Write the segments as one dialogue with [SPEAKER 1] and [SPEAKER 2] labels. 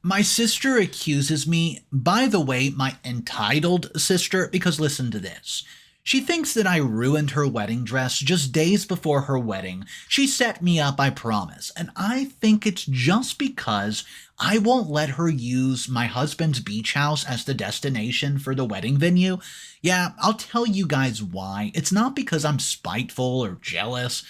[SPEAKER 1] My sister accuses me, by the way, my entitled sister, because listen to this. She thinks that I ruined her wedding dress just days before her wedding. She set me up, I promise. And I think it's just because I won't let her use my husband's beach house as the destination for the wedding venue. Yeah, I'll tell you guys why. It's not because I'm spiteful or jealous.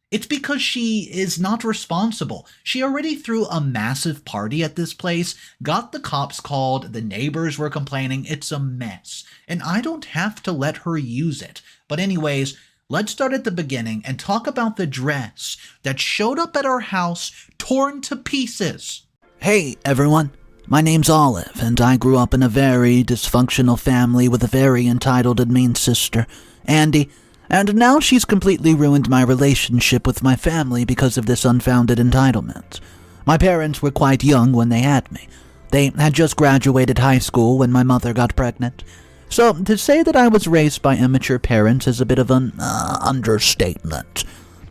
[SPEAKER 1] It's because she is not responsible. She already threw a massive party at this place, got the cops called, the neighbors were complaining, it's a mess. And I don't have to let her use it. But anyways, let's start at the beginning and talk about the dress that showed up at our house torn to pieces.
[SPEAKER 2] Hey everyone, my name's Olive, and I grew up in a very dysfunctional family with a very entitled and mean sister, Andie. And now she's completely ruined my relationship with my family because of this unfounded entitlement. My parents were quite young when they had me. They had just graduated high school when my mother got pregnant. So to say that I was raised by immature parents is a bit of an understatement.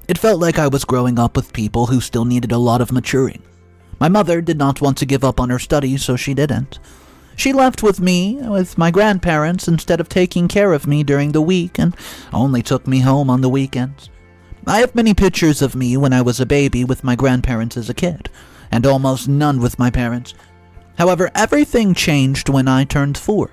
[SPEAKER 2] It felt like I was growing up with people who still needed a lot of maturing. My mother did not want to give up on her studies, so she didn't. She left with me, with my grandparents, instead of taking care of me during the week and only took me home on the weekends. I have many pictures of me when I was a baby with my grandparents as a kid, and almost none with my parents. However, everything changed when I turned 4.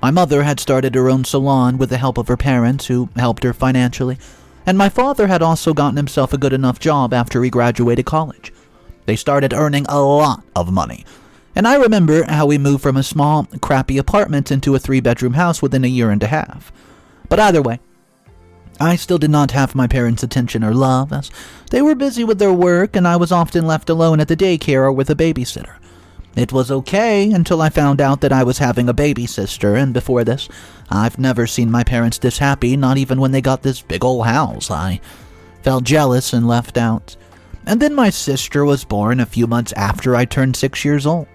[SPEAKER 2] My mother had started her own salon with the help of her parents, who helped her financially, and my father had also gotten himself a good enough job after he graduated college. They started earning a lot of money. And I remember how we moved from a small, crappy apartment into a 3-bedroom house within a year and a half. But either way, I still did not have my parents' attention or love, as they were busy with their work and I was often left alone at the daycare or with a babysitter. It was okay until I found out that I was having a baby sister, and before this, I've never seen my parents this happy, not even when they got this big old house. I felt jealous and left out. And then my sister was born a few months after I turned 6 years old.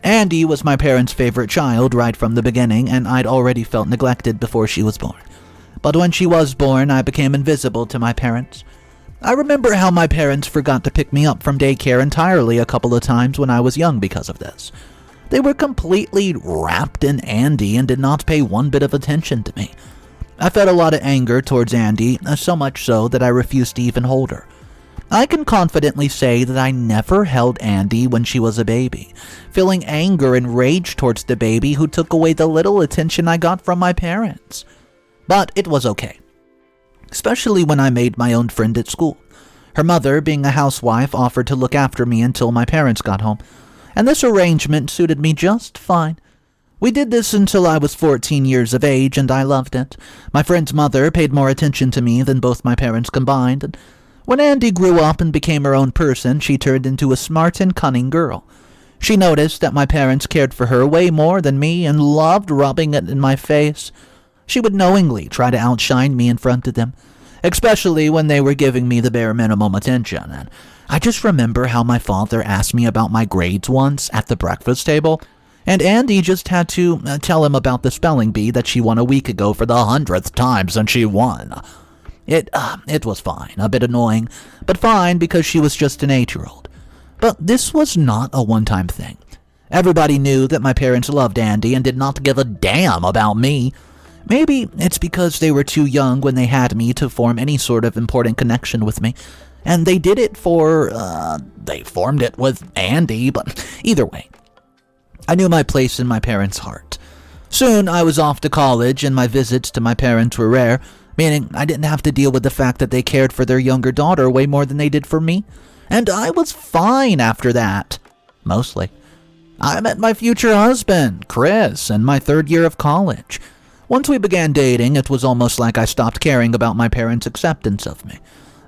[SPEAKER 2] Andie was my parents' favorite child right from the beginning, and I'd already felt neglected before she was born. But when she was born, I became invisible to my parents. I remember how my parents forgot to pick me up from daycare entirely a couple of times when I was young because of this. They were completely wrapped in Andie and did not pay one bit of attention to me. I felt a lot of anger towards Andie, so much so that I refused to even hold her. I can confidently say that I never held Andie when she was a baby, feeling anger and rage towards the baby who took away the little attention I got from my parents. But it was okay, especially when I made my own friend at school. Her mother, being a housewife, offered to look after me until my parents got home, and this arrangement suited me just fine. We did this until I was 14 years of age, and I loved it. My friend's mother paid more attention to me than both my parents combined, and when Andie grew up and became her own person, she turned into a smart and cunning girl. She noticed that my parents cared for her way more than me and loved rubbing it in my face. She would knowingly try to outshine me in front of them, especially when they were giving me the bare minimum attention. And I just remember how my father asked me about my grades once at the breakfast table, and Andie just had to tell him about the spelling bee that she won a week ago for the 100th time since she won. It was fine, a bit annoying, but fine because she was just an 8-year-old. But this was not a one-time thing. Everybody knew that my parents loved Andie and did not give a damn about me. Maybe it's because they were too young when they had me to form any sort of important connection with me, and they did it they formed it with Andie, but either way, I knew my place in my parents' heart. Soon I was off to college, and my visits to my parents were rare, meaning I didn't have to deal with the fact that they cared for their younger daughter way more than they did for me. And I was fine after that. Mostly. I met my future husband, Chris, in my 3rd year of college. Once we began dating, it was almost like I stopped caring about my parents' acceptance of me.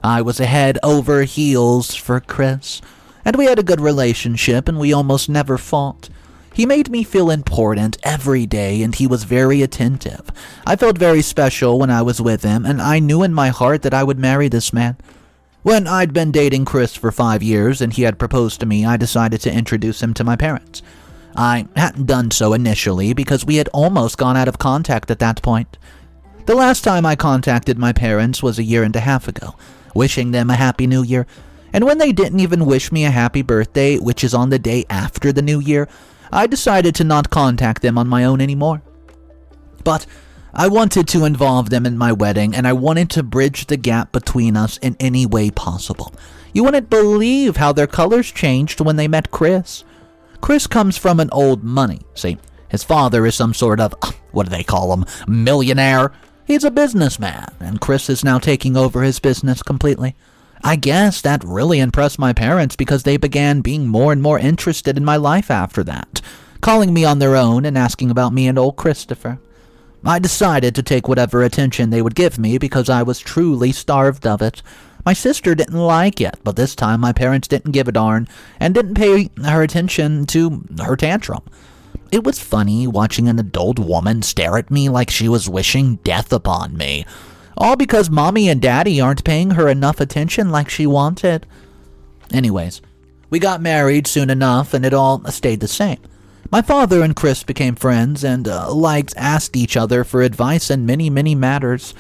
[SPEAKER 2] I was head over heels for Chris, and we had a good relationship, and we almost never fought. He made me feel important every day, and he was very attentive. I felt very special when I was with him, and I knew in my heart that I would marry this man. When I'd been dating Chris for 5 years and he had proposed to me, I decided to introduce him to my parents. I hadn't done so initially because we had almost gone out of contact at that point. The last time I contacted my parents was a year and a half ago, wishing them a happy new year, And when they didn't even wish me a happy birthday, which is on the day after the new year, I decided to not contact them on my own anymore. But I wanted to involve them in my wedding, and I wanted to bridge the gap between us in any way possible. You wouldn't believe how their colors changed when they met Chris. Chris comes from an old money. See, his father is some sort of, what do they call him, millionaire. He's a businessman, and Chris is now taking over his business completely. I guess that really impressed my parents because they began being more and more interested in my life after that, calling me on their own and asking about me and old Christopher. I decided to take whatever attention they would give me because I was truly starved of it. My sister didn't like it, but this time my parents didn't give a darn and didn't pay her attention to her tantrum. It was funny watching an adult woman stare at me like she was wishing death upon me, all because Mommy and Daddy aren't paying her enough attention like she wanted. Anyways, we got married soon enough and it all stayed the same. My father and Chris became friends and asked each other for advice in many, many matters.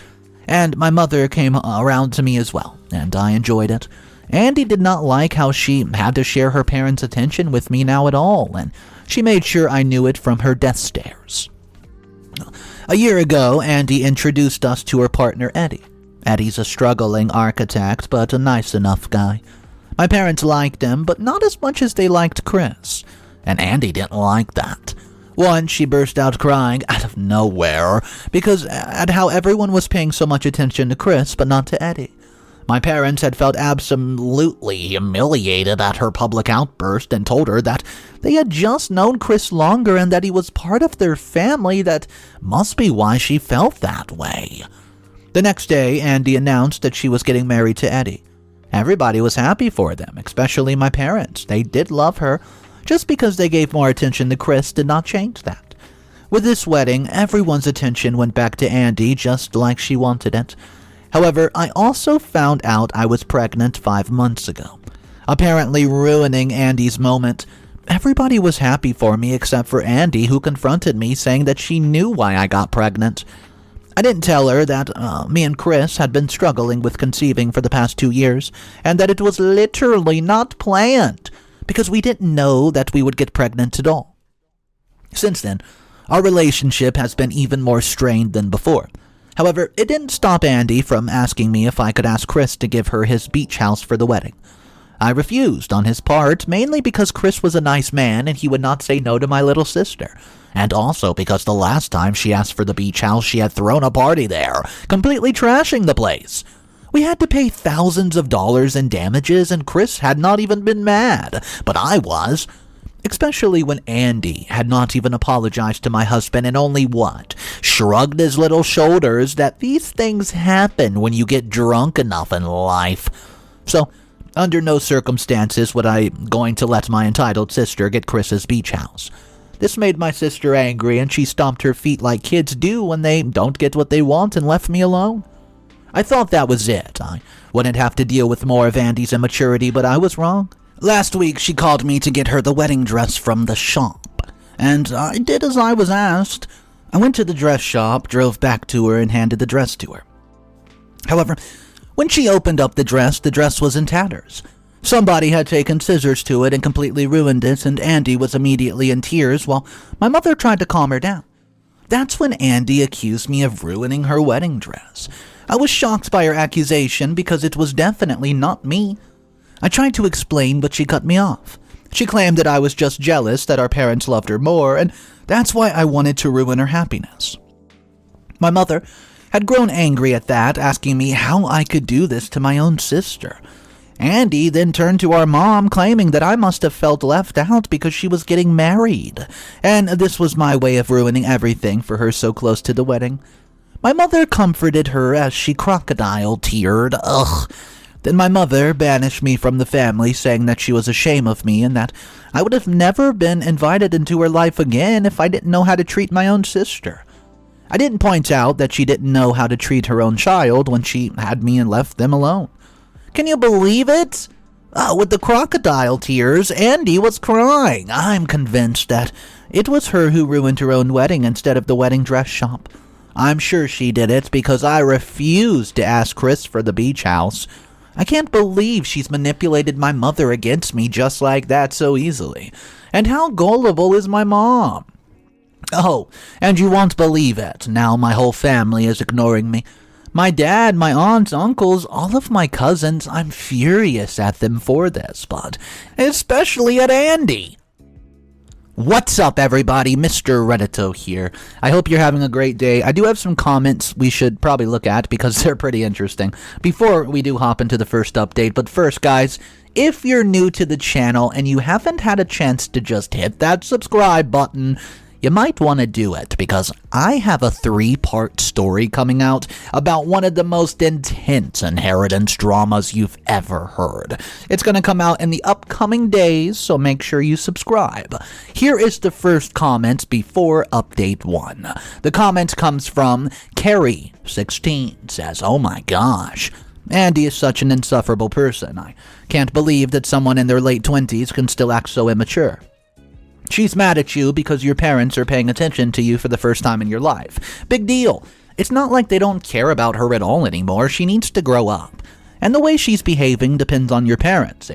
[SPEAKER 2] And my mother came around to me as well, and I enjoyed it. Andie did not like how she had to share her parents' attention with me now at all, and she made sure I knew it from her death stares. A year ago, Andie introduced us to her partner, Eddie. Eddie's a struggling architect, but a nice enough guy. My parents liked him, but not as much as they liked Chris, and Andie didn't like that. Once, she burst out crying out of nowhere because at how everyone was paying so much attention to Chris but not to Eddie. My parents had felt absolutely humiliated at her public outburst and told her that they had just known Chris longer and that he was part of their family. That must be why she felt that way. The next day, Andie announced that she was getting married to Eddie. Everybody was happy for them, especially my parents. They did love her. Just because they gave more attention to Chris did not change that. With this wedding, everyone's attention went back to Andie just like she wanted it. However, I also found out I was pregnant 5 months ago, apparently ruining Andie's moment. Everybody was happy for me except for Andie, who confronted me saying that she knew why I got pregnant. I didn't tell her that me and Chris had been struggling with conceiving for the past 2 years, and that it was literally not planned, because we didn't know that we would get pregnant at all. Since then, our relationship has been even more strained than before. However, it didn't stop Andie from asking me if I could ask Chris to give her his beach house for the wedding. I refused on his part, mainly because Chris was a nice man and he would not say no to my little sister, and also because the last time she asked for the beach house she had thrown a party there, completely trashing the place. We had to pay thousands of dollars in damages, and Chris had not even been mad, but I was. Especially when Andie had not even apologized to my husband and only shrugged his little shoulders that these things happen when you get drunk enough in life. So, under no circumstances would I going to let my entitled sister get Chris's beach house. This made my sister angry, and she stomped her feet like kids do when they don't get what they want and left me alone. I thought that was it. I wouldn't have to deal with more of Andie's immaturity, but I was wrong. Last week, she called me to get her the wedding dress from the shop, and I did as I was asked. I went to the dress shop, drove back to her, and handed the dress to her. However, when she opened up the dress was in tatters. Somebody had taken scissors to it and completely ruined it, and Andie was immediately in tears while my mother tried to calm her down. That's when Andie accused me of ruining her wedding dress. I was shocked by her accusation because it was definitely not me. I tried to explain, but she cut me off. She claimed that I was just jealous that our parents loved her more, and that's why I wanted to ruin her happiness. My mother had grown angry at that, asking me how I could do this to my own sister. Andie then turned to our mom, claiming that I must have felt left out because she was getting married, and this was my way of ruining everything for her so close to the wedding. My mother comforted her as she crocodile-teared. Ugh. Then my mother banished me from the family, saying that she was ashamed of me and that I would have never been invited into her life again if I didn't know how to treat my own sister. I didn't point out that she didn't know how to treat her own child when she had me and left them alone. Can you believe it? With the crocodile tears, Andie was crying. I'm convinced that it was her who ruined her own wedding instead of the wedding dress shop. I'm sure she did it because I refused to ask Chris for the beach house. I can't believe she's manipulated my mother against me just like that so easily. And how gullible is my mom? Oh, and you won't believe it. Now my whole family is ignoring me. My dad, my aunts, uncles, all of my cousins, I'm furious at them for this, but especially at Andie. What's up, everybody? Mr. Reddito here. I hope you're having a great day. I do have some comments we should probably look at because they're pretty interesting before we do hop into the first update. But first, guys, if you're new to the channel and you haven't had a chance to just hit that subscribe button, you might want to do it because I have a 3-part story coming out about one of the most intense inheritance dramas you've ever heard. It's going to come out in the upcoming days, so make sure you subscribe. Here is the first comment before update 1. The comment comes from Carrie16, says, "Oh my gosh, Andie is such an insufferable person. I can't believe that someone in their late 20s can still act so immature. She's mad at you because your parents are paying attention to you for the first time in your life. Big deal. It's not like they don't care about her at all anymore. She needs to grow up. And the way she's behaving depends on your parents.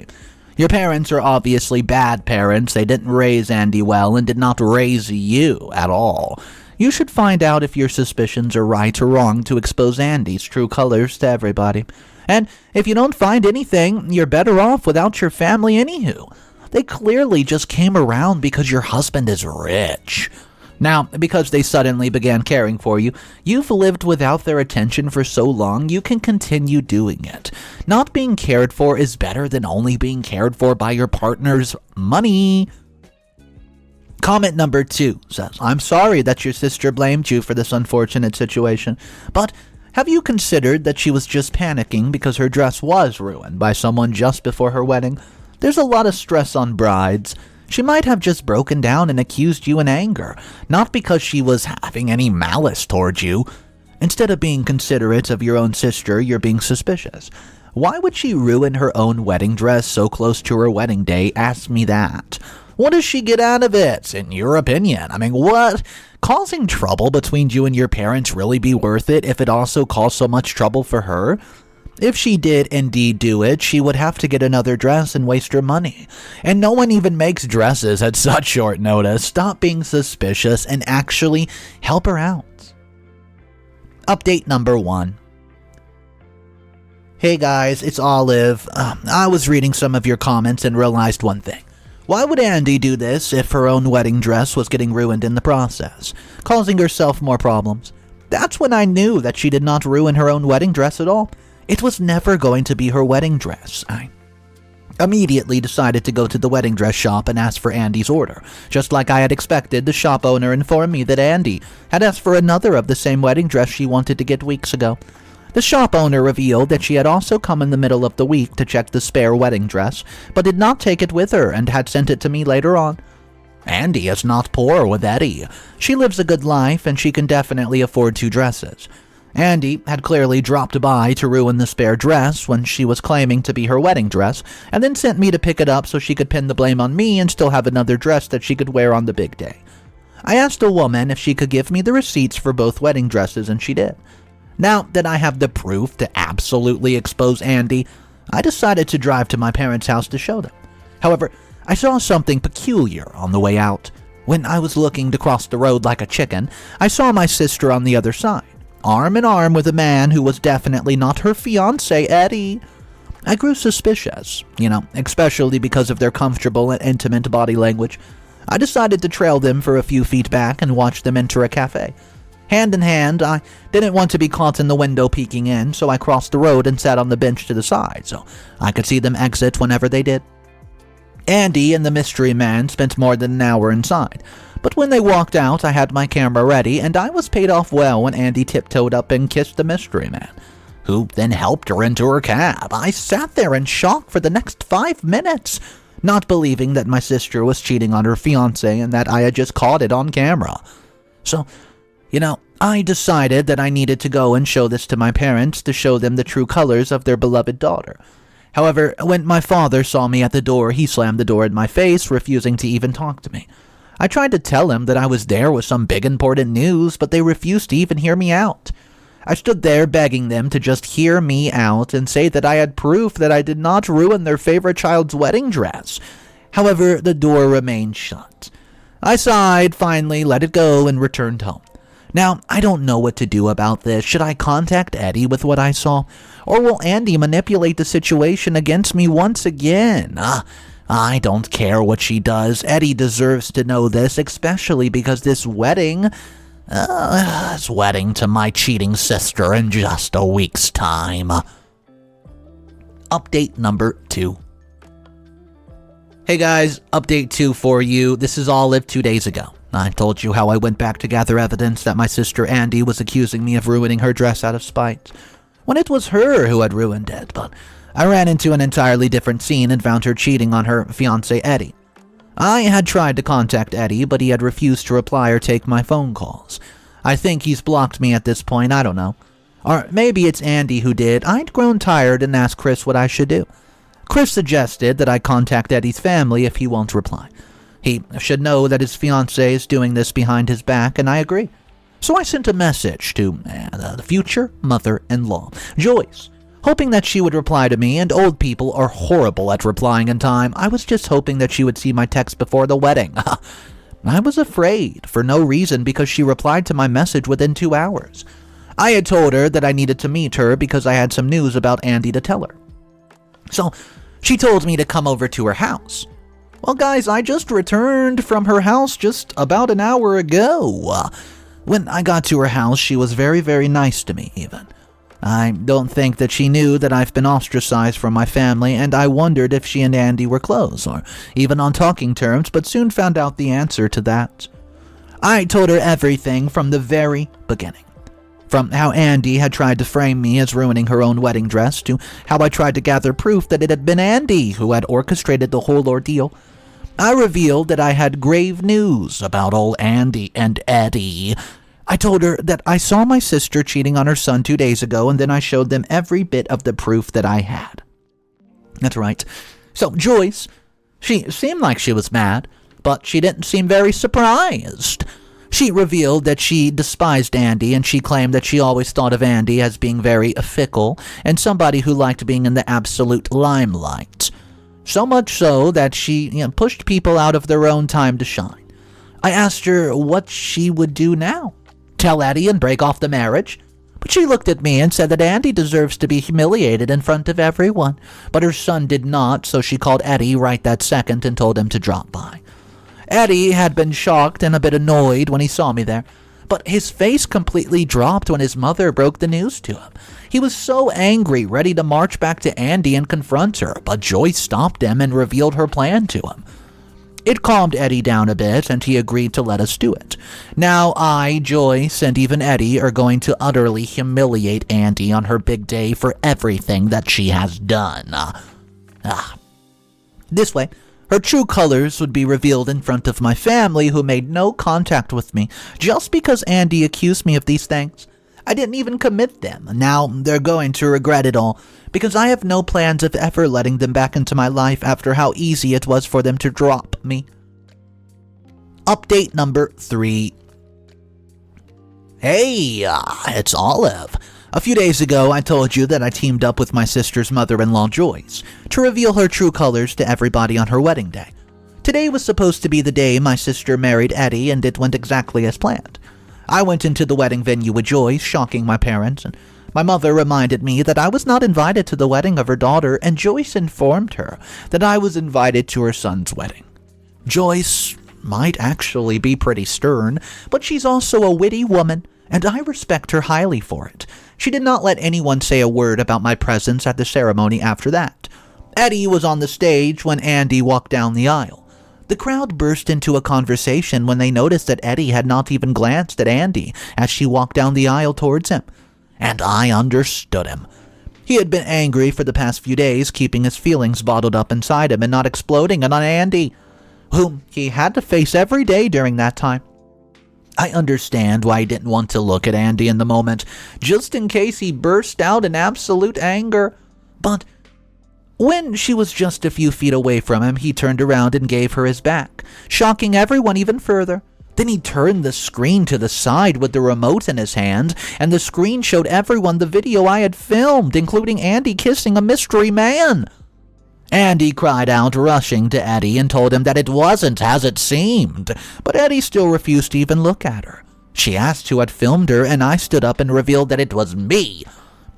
[SPEAKER 2] Your parents are obviously bad parents. They didn't raise Andie well and did not raise you at all. You should find out if your suspicions are right or wrong to expose Andie's true colors to everybody. And if you don't find anything, you're better off without your family anywho. They clearly just came around because your husband is rich. Now, because they suddenly began caring for you, you've lived without their attention for so long, you can continue doing it. Not being cared for is better than only being cared for by your partner's money." Comment number 2 says, "I'm sorry that your sister blamed you for this unfortunate situation, but have you considered that she was just panicking because her dress was ruined by someone just before her wedding? There's a lot of stress on brides. She might have just broken down and accused you in anger, not because she was having any malice towards you. Instead of being considerate of your own sister, you're being suspicious. Why would she ruin her own wedding dress so close to her wedding day? Ask me that. What does she get out of it, in your opinion? I mean, what? Causing trouble between you and your parents really be worth it if it also caused so much trouble for her? If she did indeed do it, she would have to get another dress and waste her money. And no one even makes dresses at such short notice. Stop being suspicious and actually help her out." Update number 1. Hey guys, it's Olive. I was reading some of your comments and realized one thing. Why would Andie do this if her own wedding dress was getting ruined in the process, causing herself more problems? That's when I knew that she did not ruin her own wedding dress at all. It was never going to be her wedding dress. I immediately decided to go to the wedding dress shop and ask for Andie's order. Just like I had expected, the shop owner informed me that Andie had asked for another of the same wedding dress she wanted to get weeks ago. The shop owner revealed that she had also come in the middle of the week to check the spare wedding dress, but did not take it with her and had sent it to me later on. Andie is not poor with Eddie. She lives a good life and she can definitely afford 2 dresses. Andie had clearly dropped by to ruin the spare dress when she was claiming to be her wedding dress, and then sent me to pick it up so she could pin the blame on me and still have another dress that she could wear on the big day. I asked a woman if she could give me the receipts for both wedding dresses, and she did. Now that I have the proof to absolutely expose Andie, I decided to drive to my parents' house to show them. However, I saw something peculiar on the way out. When I was looking to cross the road like a chicken, I saw my sister on the other side, arm in arm with a man who was definitely not her fiancé, Eddie. I grew suspicious, especially because of their comfortable and intimate body language. I decided to trail them for a few feet back and watch them enter a cafe. Hand in hand, I didn't want to be caught in the window peeking in, so I crossed the road and sat on the bench to the side so I could see them exit whenever they did. Andie and the mystery man spent more than an hour inside, but when they walked out, I had my camera ready, and I was paid off well when Andie tiptoed up and kissed the mystery man, who then helped her into her cab. I sat there in shock for the next 5 minutes, not believing that my sister was cheating on her fiancé and that I had just caught it on camera. So, I decided that I needed to go and show this to my parents to show them the true colors of their beloved daughter. However, when my father saw me at the door, he slammed the door in my face, refusing to even talk to me. I tried to tell him that I was there with some big important news, but they refused to even hear me out. I stood there begging them to just hear me out and say that I had proof that I did not ruin their favorite child's wedding dress. However, the door remained shut. I sighed, finally let it go, and returned home. Now, I don't know what to do about this. Should I contact Eddie with what I saw? Or will Andie manipulate the situation against me once again? I don't care what she does. Eddie deserves to know this, especially because this wedding to my cheating sister in just a week's time. Update number 2. Hey guys, update 2 for you. This is Olive 2 days ago. I told you how I went back to gather evidence that my sister Andie was accusing me of ruining her dress out of spite, when it was her who had ruined it, but I ran into an entirely different scene and found her cheating on her fiancé Eddie. I had tried to contact Eddie, but he had refused to reply or take my phone calls. I think he's blocked me at this point, I don't know. Or maybe it's Andie who did. I'd grown tired and asked Chris what I should do. Chris suggested that I contact Eddie's family if he won't reply. He should know that his fiancée is doing this behind his back, and I agree. So I sent a message to the future mother-in-law, Joyce, hoping that she would reply to me, and old people are horrible at replying in time. I was just hoping that she would see my text before the wedding. I was afraid, for no reason, because she replied to my message within 2 hours. I had told her that I needed to meet her because I had some news about Andie to tell her. So she told me to come over to her house. Well, guys, I just returned from her house just about an hour ago. When I got to her house, she was very, very nice to me, even. I don't think that she knew that I've been ostracized from my family, and I wondered if she and Andie were close, or even on talking terms, but soon found out the answer to that. I told her everything from the very beginning. From how Andie had tried to frame me as ruining her own wedding dress, to how I tried to gather proof that it had been Andie who had orchestrated the whole ordeal. I revealed that I had grave news about old Andie and Eddie. I told her that I saw my sister cheating on her son 2 days ago, and then I showed them every bit of the proof that I had. That's right. So Joyce, she seemed like she was mad, but she didn't seem very surprised. She revealed that she despised Andie, and she claimed that she always thought of Andie as being very fickle and somebody who liked being in the absolute limelight. So much so that she pushed people out of their own time to shine. I asked her what she would do now. Tell Eddie and break off the marriage? But she looked at me and said that Andie deserves to be humiliated in front of everyone. But her son did not, so she called Eddie right that second and told him to drop by. Eddie had been shocked and a bit annoyed when he saw me there, but his face completely dropped when his mother broke the news to him. He was so angry, ready to march back to Andie and confront her, but Joyce stopped him and revealed her plan to him. It calmed Eddie down a bit, and he agreed to let us do it. Now I, Joyce, and even Eddie are going to utterly humiliate Andie on her big day for everything that she has done. This way, her true colors would be revealed in front of my family, who made no contact with me just because Andie accused me of these things. I didn't even commit them. Now they're going to regret it all, because I have no plans of ever letting them back into my life after how easy it was for them to drop me. Update number 3. Hey, it's Olive. A few days ago, I told you that I teamed up with my sister's mother-in-law, Joyce, to reveal her true colors to everybody on her wedding day. Today was supposed to be the day my sister married Eddie, and it went exactly as planned. I went into the wedding venue with Joyce, shocking my parents, and my mother reminded me that I was not invited to the wedding of her daughter, and Joyce informed her that I was invited to her son's wedding. Joyce might actually be pretty stern, but she's also a witty woman, and I respect her highly for it. She did not let anyone say a word about my presence at the ceremony after that. Eddie was on the stage when Andie walked down the aisle. The crowd burst into a conversation when they noticed that Eddie had not even glanced at Andie as she walked down the aisle towards him. And I understood him. He had been angry for the past few days, keeping his feelings bottled up inside him and not exploding on Andie, whom he had to face every day during that time. I understand why he didn't want to look at Andie in the moment, just in case he burst out in absolute anger. But when she was just a few feet away from him, he turned around and gave her his back, shocking everyone even further. Then he turned the screen to the side with the remote in his hand, and the screen showed everyone the video I had filmed, including Andie kissing a mystery man. Andie cried out, rushing to Eddie, and told him that it wasn't as it seemed, but Eddie still refused to even look at her. She asked who had filmed her, and I stood up and revealed that it was me,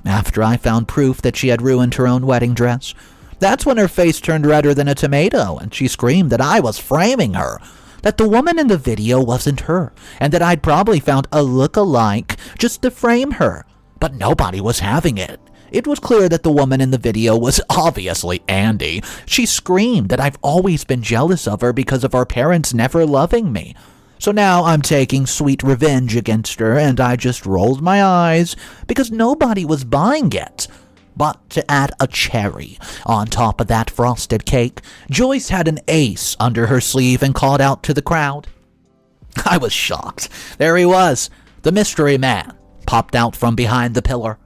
[SPEAKER 2] after I found proof that she had ruined her own wedding dress. That's when her face turned redder than a tomato, and she screamed that I was framing her, that the woman in the video wasn't her, and that I'd probably found a look-alike just to frame her. But nobody was having it. It was clear that the woman in the video was obviously Andie. She screamed that I've always been jealous of her because of our parents never loving me. So now I'm taking sweet revenge against her, and I just rolled my eyes because nobody was buying it. But to add a cherry on top of that frosted cake, Joyce had an ace under her sleeve and called out to the crowd. I was shocked. There he was. The mystery man popped out from behind the pillar.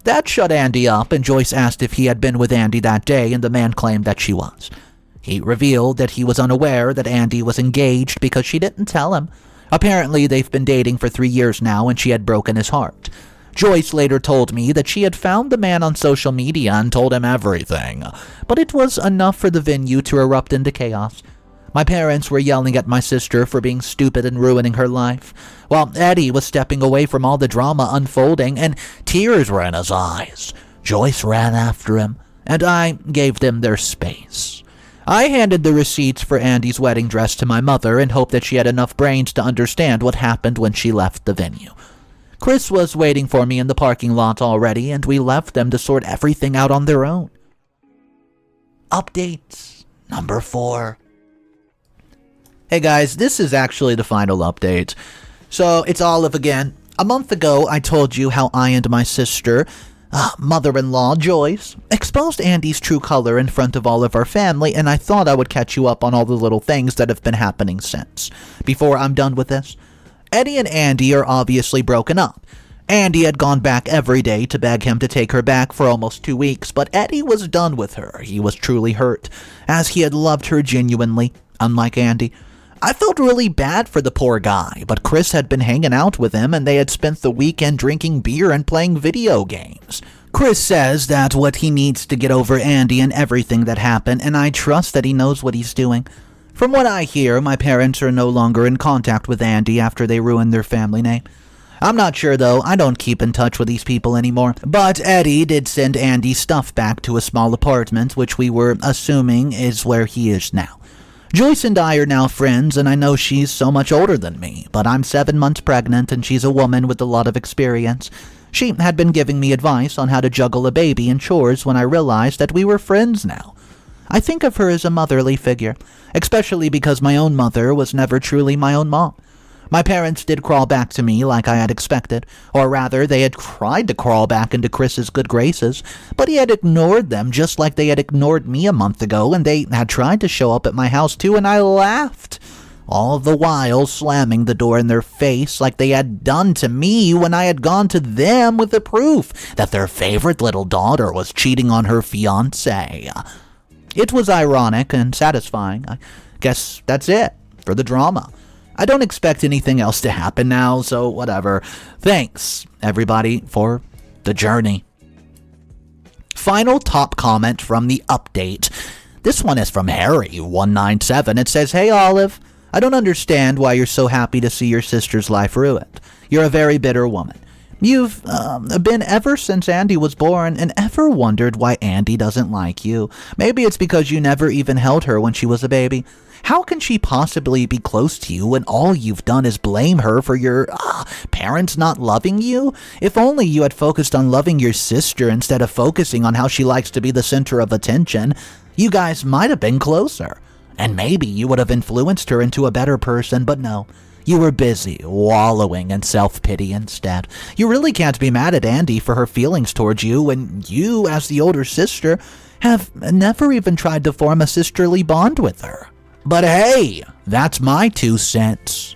[SPEAKER 2] That shut Andie up, and Joyce asked if he had been with Andie that day, and the man claimed that she was. He revealed that he was unaware that Andie was engaged because she didn't tell him. Apparently, they've been dating for 3 years now, and she had broken his heart. Joyce later told me that she had found the man on social media and told him everything, but it was enough for the venue to erupt into chaos. My parents were yelling at my sister for being stupid and ruining her life, while Eddie was stepping away from all the drama unfolding, and tears were in his eyes. Joyce ran after him, and I gave them their space. I handed the receipts for Andie's wedding dress to my mother and hoped that she had enough brains to understand what happened when she left the venue. Chris was waiting for me in the parking lot already, and we left them to sort everything out on their own. Update number 4. Hey guys, this is actually the final update. So, it's Olive again. A month ago, I told you how I and my sister, mother-in-law Joyce, exposed Andie's true color in front of all of our family, and I thought I would catch you up on all the little things that have been happening since. Before I'm done with this, Eddie and Andie are obviously broken up. Andie had gone back every day to beg him to take her back for almost 2 weeks, but Eddie was done with her. He was truly hurt, as he had loved her genuinely, unlike Andie. I felt really bad for the poor guy, but Chris had been hanging out with him, and they had spent the weekend drinking beer and playing video games. Chris says that's what he needs to get over Andie and everything that happened, and I trust that he knows what he's doing. From what I hear, my parents are no longer in contact with Andie after they ruined their family name. I'm not sure though, I don't keep in touch with these people anymore. But Eddie did send Andie's stuff back to a small apartment, which we were assuming is where he is now. Joyce and I are now friends, and I know she's so much older than me, but I'm 7 months pregnant and she's a woman with a lot of experience. She had been giving me advice on how to juggle a baby and chores when I realized that we were friends now. I think of her as a motherly figure, especially because my own mother was never truly my own mom. My parents did crawl back to me like I had expected, or rather, they had tried to crawl back into Chris's good graces, but he had ignored them just like they had ignored me a month ago, and they had tried to show up at my house too, and I laughed, all the while slamming the door in their face like they had done to me when I had gone to them with the proof that their favorite little daughter was cheating on her fiancé. It was ironic and satisfying. I guess that's it for the drama. I don't expect anything else to happen now, so whatever. Thanks, everybody, for the journey. Final top comment from the update. This one is from Harry197. It says, "Hey Olive, I don't understand why you're so happy to see your sister's life ruined. You're a very bitter woman. You've been ever since Andie was born, and ever wondered why Andie doesn't like you. Maybe it's because you never even held her when she was a baby. How can she possibly be close to you when all you've done is blame her for your parents not loving you? If only you had focused on loving your sister instead of focusing on how she likes to be the center of attention, you guys might have been closer. And maybe you would have influenced her into a better person, but no. You were busy wallowing in self-pity instead. You really can't be mad at Andie for her feelings towards you when you, as the older sister, have never even tried to form a sisterly bond with her. But hey, that's my 2 cents.